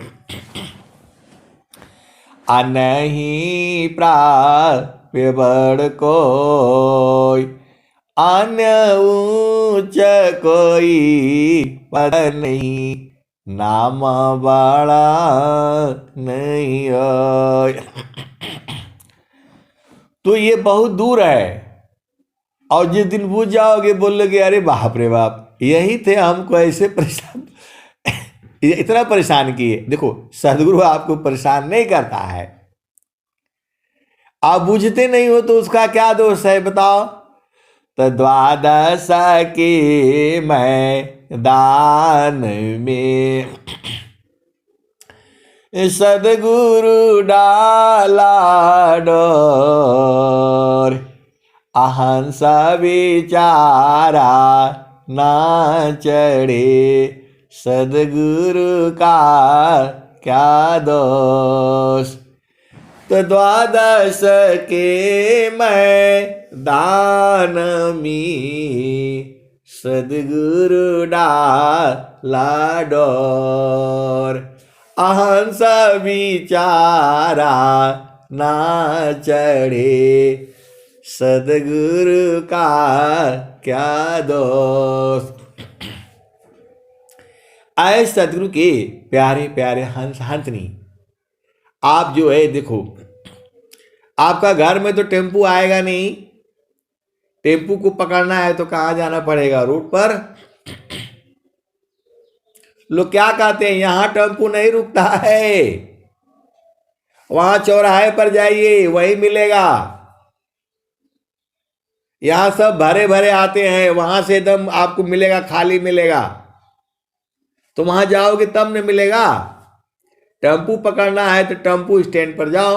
नहीं प्राप्य बड़ कोई, अन्य ऊंच कोई पद नहीं, नाम बड़ा नहीं होय। तो ये बहुत दूर है, और जिस दिन बुझ जाओगे बोलोगे अरे बाप रे बाप, यही थे हमको ऐसे परेशान इतना परेशान किए। देखो सदगुरु आपको परेशान नहीं करता है, आप बुझते नहीं हो तो उसका क्या दोष है बताओ। तो द्वादश के मैदान में सदगुरु डाला डोर, अहंस विचारा ना चढ़े, सदगुरु का क्या दोष। तो द्वादश के मैदान में सदगुरु डाला डोर, अहंस विचारा ना चढ़े, सदगुरु का क्या दोष। आए सदगुरु के प्यारे प्यारे हंस हंसनी। आप जो है देखो, आपका घर में तो टेम्पू आएगा नहीं, टेम्पू को पकड़ना है तो कहाँ जाना पड़ेगा, रोड पर। लोग क्या कहते हैं, यहां टेम्पू नहीं रुकता है, वहां चौराहे पर जाइए वही मिलेगा। यहां सब भरे भरे आते हैं, वहां से एकदम आपको मिलेगा, खाली मिलेगा, तो वहां जाओगे तब न मिलेगा। टेम्पू पकड़ना है तो टेम्पू स्टैंड पर जाओ,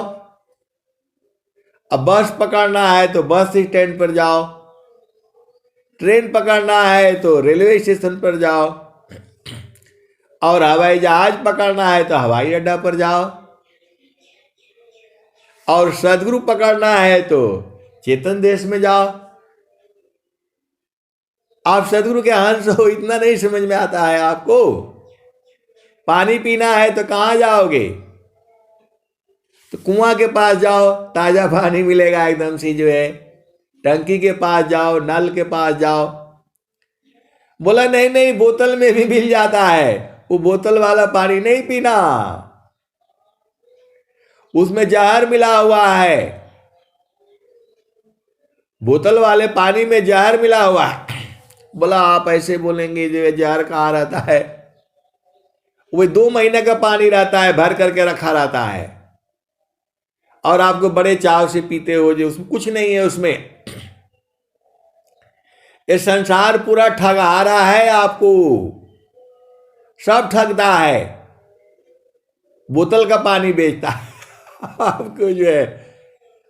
अब बस पकड़ना है तो बस स्टैंड पर जाओ, ट्रेन पकड़ना है तो रेलवे स्टेशन पर जाओ, और हवाई जहाज पकड़ना है तो हवाई अड्डा पर जाओ। और सदगुरु पकड़ना है तो चेतन देश में जाओ। आप सदगुरु के हंस हो, इतना नहीं समझ में आता है आपको। पानी पीना है तो कहां जाओगे? तो कुआं के पास जाओ, ताजा पानी मिलेगा एकदम से जो है। टंकी के पास जाओ, नल के पास जाओ। बोला नहीं नहीं, बोतल में भी मिल जाता है। वो बोतल वाला पानी नहीं पीना, उसमें जहर मिला हुआ है। बोतल वाले पानी में जहर मिला हुआ है। बोला आप ऐसे बोलेंगे जो जहर कहाँ रहता है? वो 2 महीने का पानी रहता है, भर करके रखा रहता है, और आपको बड़े चाव से पीते हो जो उसमें कुछ नहीं है। उसमें ये संसार पूरा ठगा रहा है आपको, सब ठगता है। बोतल का पानी बेचता है आपको जो है,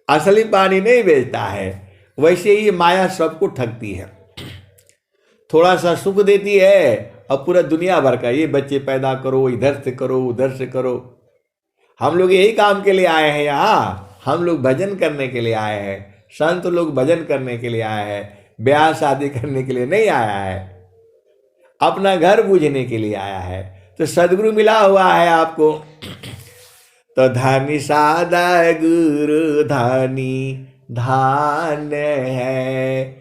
असली पानी नहीं बेचता है। वैसे ही माया सबको ठगती है। थोड़ा सा सुख देती है और पूरा दुनिया भर का, ये बच्चे पैदा करो, इधर से करो, उधर से करो। हम लोग यही काम के लिए आए हैं यहाँ। हम लोग भजन करने के लिए आए हैं। संत लोग भजन करने के लिए आए हैं। ब्याह शादी करने के लिए नहीं आया है, अपना घर बूझने के लिए आया है। तो सदगुरु मिला हुआ है आपको। तो धनी सादा गुरु धनी धान्य है,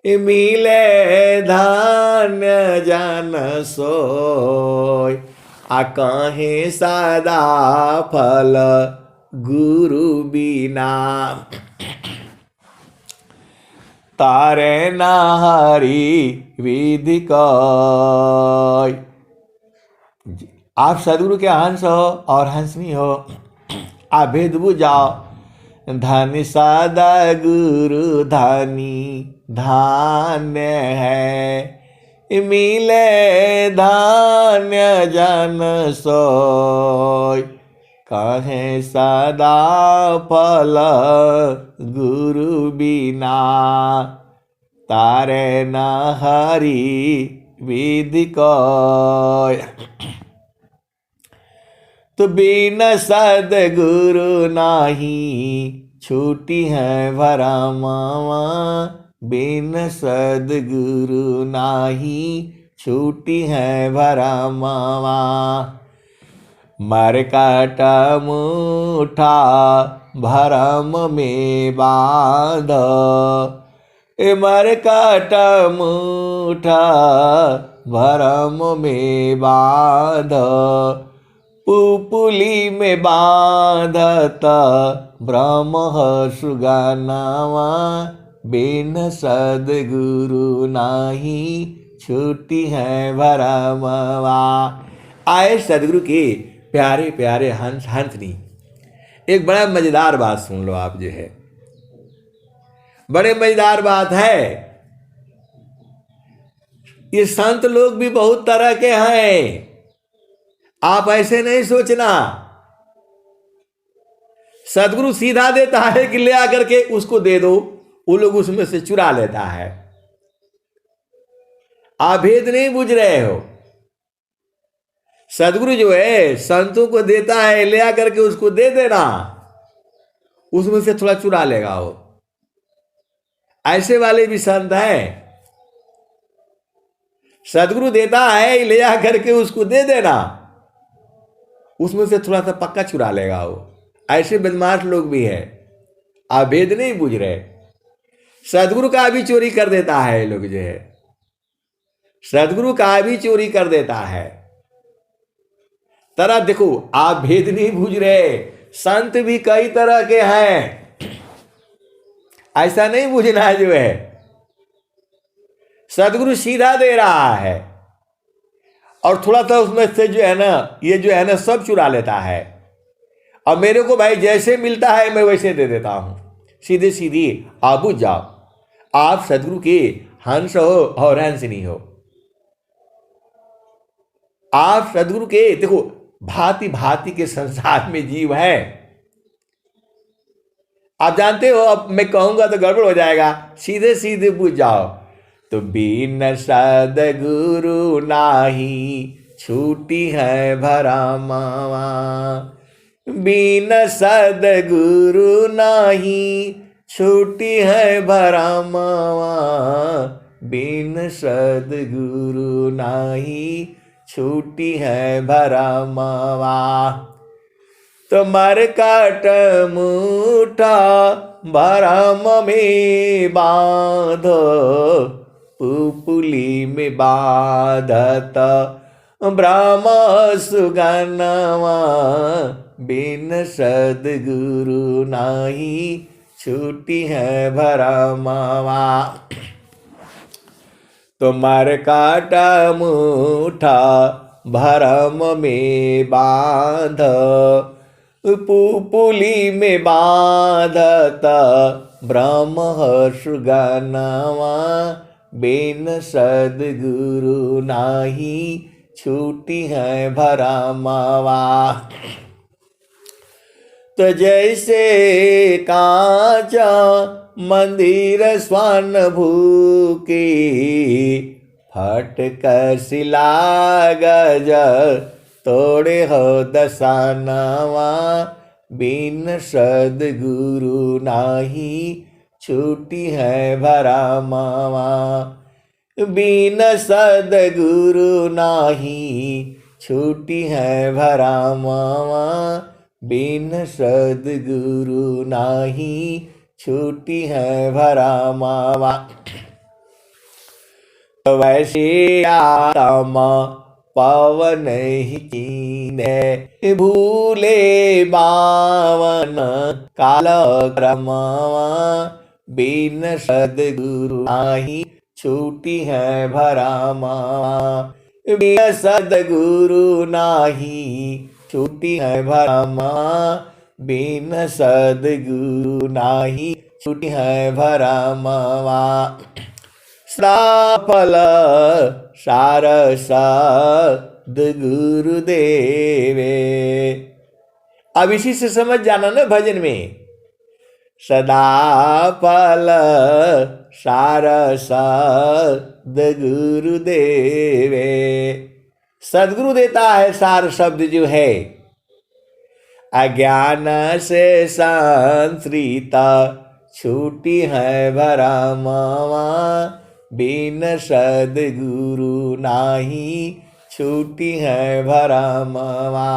मिले धान्य जन सोय। आ कहे सदा फल गुरु बिना, तारे नाहरी विधि कय। आप सदगुरु के हंस हो और हंसनी हो, आप भेद बुझाओ। धनी सदा गुरु धनी धान्य है, मिले धान्य जन सोय। कहे सदा फल गुरु बिना, तारे न हरि विधि कय। तो बिन सदगुरु नाही छूटी है भरमावा, बिन सदगुरु नाही छूटी है भरमावा। मरकट मुठा भरम में बांध, मरकट मुठा भरम में बांध। पुपुली में बांधत ब्रह्म सुगानावा, बिन सदगुरु नाही छूटी है भरमवा। आए सदगुरु के प्यारे प्यारे हंस हंसनी। एक बड़ा मजेदार बात सुन लो आप जो है, बड़े मजेदार बात है। ये संत लोग भी बहुत तरह के हैं, आप ऐसे नहीं सोचना। सदगुरु सीधा देता है कि ले आकर के उसको दे दो, वो लोग उसमें से चुरा लेता है। आप भेद नहीं बुझ रहे हो। सदगुरु जो है संतों को देता है, ले आकर के उसको दे देना, उसमें से थोड़ा चुरा लेगा वो। ऐसे वाले भी संत हैं। सदगुरु देता है, ले आकर के उसको दे देना, उसमें से थोड़ा सा पक्का चुरा लेगा वो। ऐसे बदमाश लोग भी है, आप भेद नहीं बुझ रहे। सदगुरु का भी चोरी कर देता है ये लोग जो है, सदगुरु का भी चोरी कर देता है। तरह देखो, आप भेद नहीं बुझ रहे। संत भी कई तरह के हैं, ऐसा नहीं बुझना जो है। सदगुरु सीधा दे रहा है और थोड़ा सा उसमें से जो है ना, ये जो है ना सब चुरा लेता है। और मेरे को भाई जैसे मिलता है मैं वैसे दे देता हूं, सीधे सीधी। आप बुझ जाओ, आप सदगुरु के हंस हो और हंसनी हो। आप सदगुरु के देखो, भांति भांति के संसार में जीव है। आप जानते हो, अब मैं कहूंगा तो गड़बड़ हो जाएगा, सीधे सीधे बुझ जाओ। तो बिन सदगुरु नाही छूटी है भरमावा, बिन सदगुरु नाही छूटी है भरमवा, बिन सदगुरु नाही छूटी है भरमवा। तो मरकट मुठा भरम में बांधो, पुपुली में बाधत ब्रह्म सुगनवा, बिन सदगुरु नाही छूटी है भरमवा। तो मरकट मुठा भरम में बांध, पुपुली में बाधत ब्रह्म सुगनवा, बिन सदगुरु नाही छूटी है भरमवा। तो जैसे कांचा मंदिर स्वर्ण भूकी, फटक सिला गज तोड़े हो दसानवा, बिन सदगुरु नाही छूटी है भरमवा, बिन सदगुरु नाही छूटी है भरमवा, बिन सदगुरु नाही छूटी है भरमवा। वैसे आत्मा पवन ही कीने, भूले बावन काल क्रमवा, बिन सदगुरु नाही छूटी है भरमवा, बिन सदगुरु नाही छूटी है भरमवा, बिन सदगुरु नाही छूटी है भरमवा। सफल सार सद्गुरुदेवे। अब इसी से समझ जाना ना भजन में, सदा फल सार सद्गुरुदेवे। सद्गुरु देता है सार शब्द जो है, अज्ञान से संश्रिता छूटी है भरमवा, बिन सदगुरु नाही छूटी है भरमवा,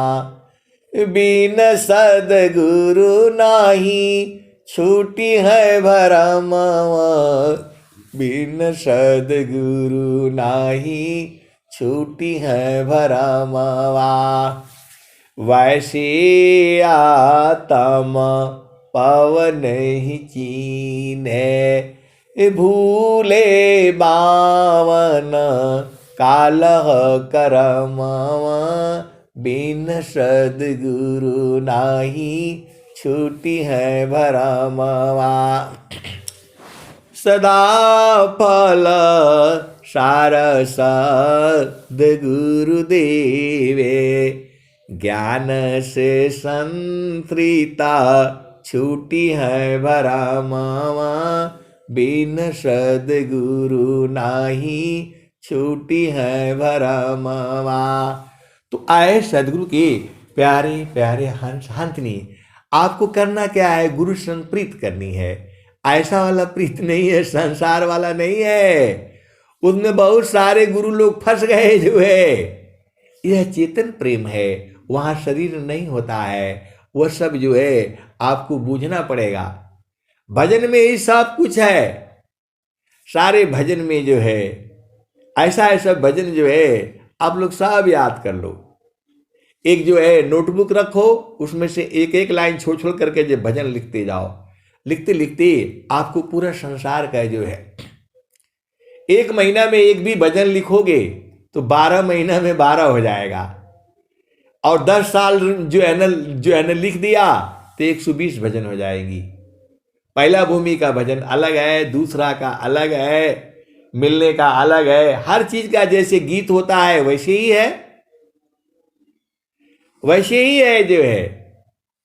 बिन सदगुरु नाही छूटी है भरमवा, बिन सदगुरु नाही छूटी है भरमवा। वैसे आत्मा पवन ही चीन्हे, भूले बावन कालह करमवा, बिन सदगुरु नाही छूटी है भरमवा। सदा फल सार सद्गुरुदेवे, ज्ञान से संश्रिता छूटी है भरमवा, बिन सदगुरु नाही छूटी है भरमवा। तो आए सदगुरु के प्यारे प्यारे हंस हंतनी, आपको करना क्या है? गुरु संग प्रीत करनी है। ऐसा वाला प्रीत नहीं है, संसार वाला नहीं है, उसमें बहुत सारे गुरु लोग फंस गए जो है। यह चेतन प्रेम है, वहाँ शरीर नहीं होता है, वह सब जो है आपको बूझना पड़ेगा। भजन में ही सब कुछ है, सारे भजन में जो है ऐसा ऐसा भजन जो है आप लोग सब याद कर लो। एक जो है नोटबुक रखो, उसमें से एक एक लाइन छोड़ छोड़ करके जो भजन लिखते जाओ। लिखते लिखते आपको पूरा संसार का जो है, एक महीना में एक भी भजन लिखोगे तो 12 महीना में 12 हो जाएगा, और 10 साल जो है ना लिख दिया तो 120 भजन हो जाएगी। पहला भूमि का भजन अलग है, दूसरा का अलग है, मिलने का अलग है, हर चीज का जैसे गीत होता है वैसे ही है, वैसे ही है जो है।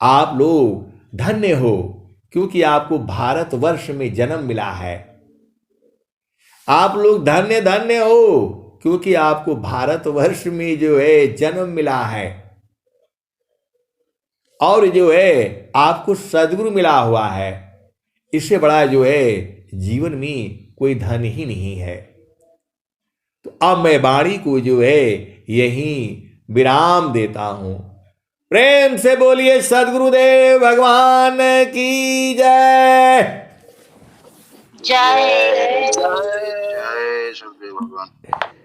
आप लोग धन्य हो क्योंकि आपको भारतवर्ष में जन्म मिला है। आप लोग धन्य धन्य हो क्योंकि आपको भारतवर्ष में जो है जन्म मिला है। और जो है आपको सदगुरु मिला हुआ है, इससे बड़ा जो है जीवन में कोई धन ही नहीं है। तो अब मैं वाणी को जो है यहीं विराम देता हूं। प्रेम से बोलिए सदगुरुदेव भगवान की जय। जय जय जय सदगुरु भगवान।